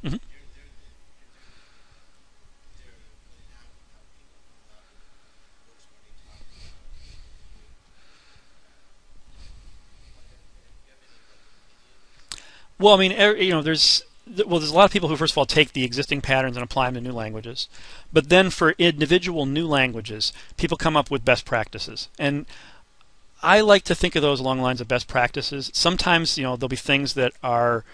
Mhm. Well, I mean, there's a lot of people who first of all take the existing patterns and apply them to new languages, but then for individual new languages, people come up with best practices, and I like to think of those along the lines of best practices. Sometimes, there'll be things that are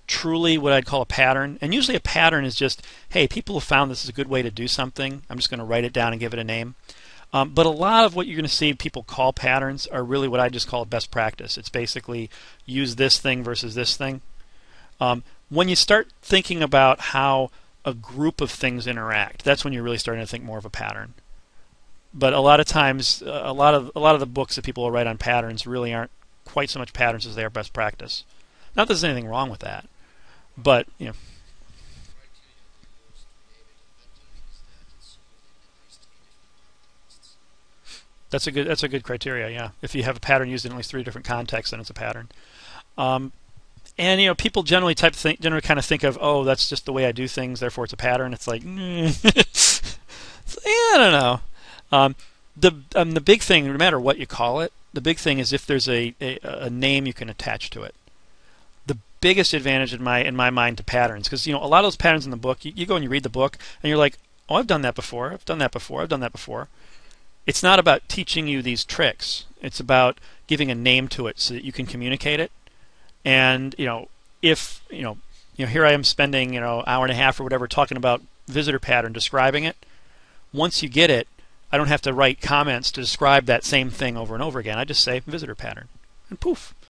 truly what I'd call a pattern, and usually a pattern is just, hey, people have found this is a good way to do something. I'm just going to write it down and give it a name. But a lot of what you're going to see people call patterns are really what I just call best practice. It's basically use this thing versus this thing. When you start thinking about how a group of things interact, that's when you're really starting to think more of a pattern. But a lot of times, a lot of the books that people will write on patterns really aren't quite so much patterns as they are best practice. Not that there's anything wrong with that, but that's a good criteria. Yeah, if you have a pattern used in at least three different contexts, then it's a pattern. Um, and people generally kind of think of, oh, that's just the way I do things, therefore it's a pattern. It's like, I don't know. Um, the big thing, no matter what you call it, the big thing is if there's a name you can attach to it. The biggest advantage in my mind to patterns, because a lot of those patterns in the book, you go and you read the book and you're like, oh, I've done that before. I've done that before. I've done that before. It's not about teaching you these tricks. It's about giving a name to it so that you can communicate it. And if here I am spending hour and a half or whatever talking about visitor pattern, describing it. Once you get it, I don't have to write comments to describe that same thing over and over again. I just say visitor pattern, and poof,